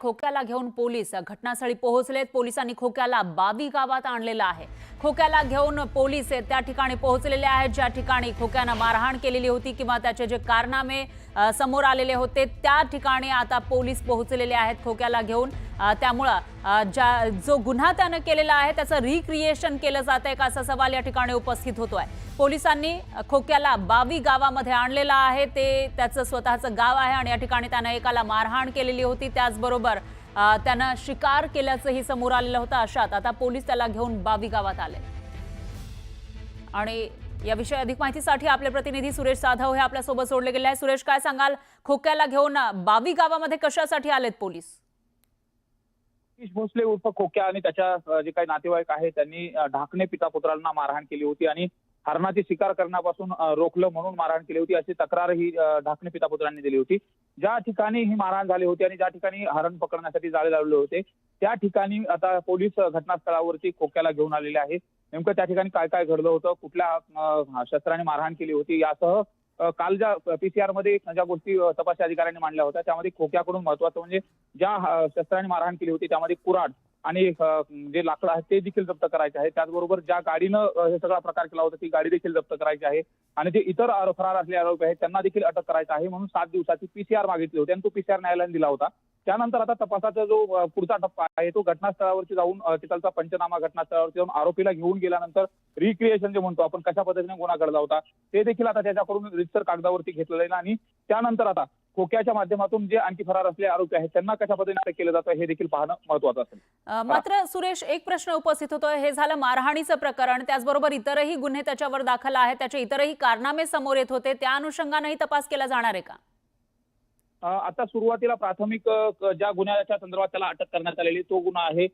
खोक्याला घेऊन पोलीस घटनास्थळी पोहोचलेत। पोलिसांनी खोक्याला बावी गावात आणलेला आहे। खोक्याला घेऊन पोलीस त्या ठिकाणी पोहोचलेले आहेत ज्या ठिकाणी खोक्याने मारहाण केलेली होती किंवा त्याचे जे कारनामे समोर आलेले होते त्या ठिकाणी आता पोलीस पोहोचलेले आहेत खोक्याला घेऊन। त्यामुळे जो गुन्हा त्याने केलेला आहे त्याचं रिक्रिएशन केलं जातंय का असा सवाल या ठिकाणी उपस्थित होतोय। पोलिसांनी खोक्याला बावी गावामध्ये आणलेला आहे। ते त्याचं स्वतःचं गाव आहे आणि या ठिकाणी त्याने एकाला मारहाण केलेली होती। त्याचबरोबर त्याने शिकार केल्याचंही समोर आलेलं होतं। अशात आता पोलीस त्याला घेऊन बावी गावात आले आणि याविषयी अधिक माहितीसाठी आपले प्रतिनिधी सुरेश जाधव हे आपल्यासोबत जोडले गेले आहेत। सुरेश, काय सांगाल, खोक्याला घेऊन बावी गावामध्ये कशासाठी आलेत पोलीस? भोसले उर्फ खोक्या आणि त्याच्या जे काही नातेवाईक आहेत त्यांनी ढाकणे पिता पुत्रांना मारहाण केली होती आणि हरणाची शिकार करण्यापासून रोखलं म्हणून मारहाण केली होती अशी तक्रार ही ढाकणे पिता पुत्रांनी दिली होती। ज्या ठिकाणी ही मारहाण झाली होती आणि ज्या ठिकाणी हरण पकडण्यासाठी जाळे लावले होते त्या ठिकाणी आता पोलीस घटनास्थळावरती खोक्याला घेऊन आलेले आहेत। नेमकं त्या ठिकाणी काय काय घडलं होतं, कुठल्या शस्त्राने मारहाण केली होती यासह काल ज्या पीसीआर मध्ये ज्या गोष्टी तपासी अधिकाऱ्यांनी मांडल्या होत्या त्यामध्ये खोक्याकडून महत्वाचं म्हणजे ज्या शस्त्राने मारहाण केली होती त्यामध्ये कुऱ्हाड आणि जे लाकडं आहेत ते देखील जप्त करायचे आहे। त्याचबरोबर ज्या गाडीनं हे सगळा प्रकार केला होता ती गाडी देखील जप्त करायची आहे आणि जे इतर फरार असलेले आरोपी आहेत त्यांना देखील अटक करायचं आहे म्हणून 7 दिवसाची पीसीआर मागितली होती आणि तो पीसीआर न्यायालयाने दिला होता। त्यानंतर आता तपासाचा जो पुढचा टप्पा आहे तो घटनास्थळावरती जाऊन तिथलचा पंचनामा घटनास्थळावरती जाऊन आरोपीला घेऊन गेल्यानंतर रिक्रिएशन जे म्हणतो आपण कशा पद्धतीने गुन्हा घडला होता ते देखील आता त्याच्याकडून रितसर कागदावरती घेतलं जाईल आणि त्यानंतर आता खोक्याच्या माध्यमातून जे आणखी फरार असलेले आरोपी आहेत त्यांना कशा पद्धतीने अटक केलं जातं हे देखील पाहणं महत्त्वाचं असेल। मात्र सुरेश, एक प्रश्न उपस्थित होतोय, हे झालं मारहाणीचं प्रकरण, त्याचबरोबर इतरही गुन्हे त्याच्यावर दाखल आहेत, त्याचे इतरही कारनामे समोर येत होते, त्या अनुषंगानेही तपास केला जाणार आहे का? आता सुरुवातीला प्राथमिक ज्या गुन्ह्याच्या संदर्भात त्याला अटक करण्यात आलेली तो गुन्हा आहे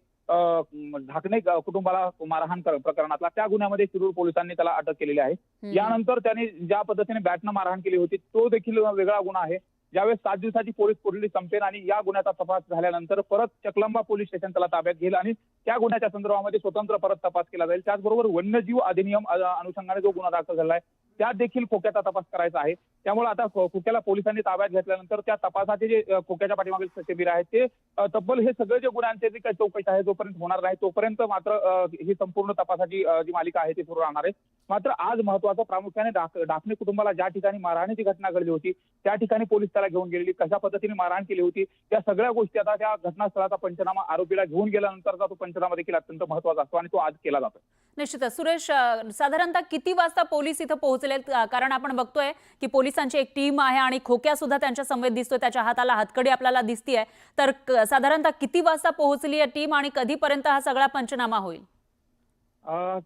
ढाकणे कुटुंबाला मारहाण प्रकरणातला, त्या गुन्ह्यामध्ये शिरूर पोलिसांनी त्याला अटक केलेली आहे। यानंतर त्याने ज्या पद्धतीने बॅटनं मारहाण केली होती तो देखील वेगळा गुन्हा आहे। ज्यावेळेस 7 दिवसाची पोलीस कोठडी संपेल आणि या गुन्ह्याचा तपास झाल्यानंतर परत चकलंबा पोलीस स्टेशन त्याला ताब्यात घेईल आणि त्या गुन्ह्याच्या संदर्भामध्ये स्वतंत्र परत तपास केला जाईल। त्याचबरोबर वन्यजीव अधिनियम अनुषंगाने जो गुन्हा दाखल झाला आहे त्यात देखील खोक्याचा तपास करायचा आहे। त्यामुळे आता खोक्याला पोलिसांनी ताब्यात घेतल्यानंतर त्या तपासाचे जे खोक्याच्या पाठीमागील सचेबीर आहेत ते तब्बल हे सगळे जे गुन्ह्यांचे जे काही चौकशी आहे जोपर्यंत होणार नाही तोपर्यंत मात्र ही संपूर्ण तपासाची जी मालिका आहे ती सुरू राहणार आहे। मात्र आज महत्वाचं प्रामुख्याने ढाकणे कुटुंबाला ज्या ठिकाणी मारहाणीची घटना घडली होती त्या ठिकाणी पोलीस त्याला घेऊन गेलेली, कशा पद्धतीने मारहाण केली होती त्या सगळ्या गोष्टी आता त्या घटनास्थळाचा पंचनामा आरोपीला घेऊन गेल्यानंतरचा तो पंचनामा देखील अत्यंत महत्वाचा असतो आणि तो आज केला जातो। निश्चितच सुरेश, साधारणतः किती वाजता पोलीस इथं पोहोचलेत? कारण आपण बघतोय की पोलिसांची एक टीम आहे आणि खोक्या सुद्धा त्यांच्या समवेत दिसतोय, त्याच्या हाताला हातकडी आपल्याला दिसतीये, तर साधारणतः किती वाजता पोहोचली आहे टीम आणि कधीपर्यंत हा सगळा पंचनामा होईल?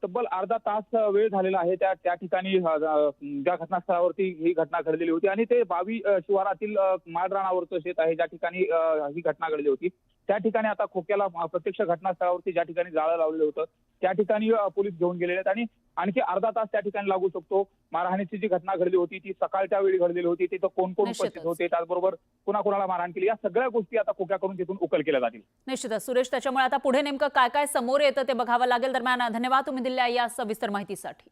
तब्बल अर्धा तास वेळ झालेला आहे त्या ठिकाणी ज्या घटनास्थळावरती ही घटना घडलेली होती आणि ते बावी शिवारातील माळरानावरचं शेत आहे ज्या ठिकाणी ही घटना घडली होती त्या ठिकाणी आता खोक्याला प्रत्यक्ष घटनास्थळावरती ज्या ठिकाणी जाळं लावलेलं होतं त्या ठिकाणी पोलीस घेऊन गेलेले आहेत आणि आणखी अर्धा तास त्या ठिकाणी लागू शकतो। मारहाणीची जी घटना घडली होती ती सकाळच्या वेळी घडलेली होती, तिथं कोण कोण उपस्थित होते, त्याचबरोबर कोणाकोणाला मारहाण केली या सगळ्या गोष्टी आता खोक्याकडून तिथून उकल केल्या जातील। निश्चितच सुरेश, त्याच्यामुळे आता पुढे नेमकं काय काय समोर येतं ते बघावं लागेल। दरम्यान धन्यवाद तुम्ही दिलेल्या या सविस्तर माहितीसाठी।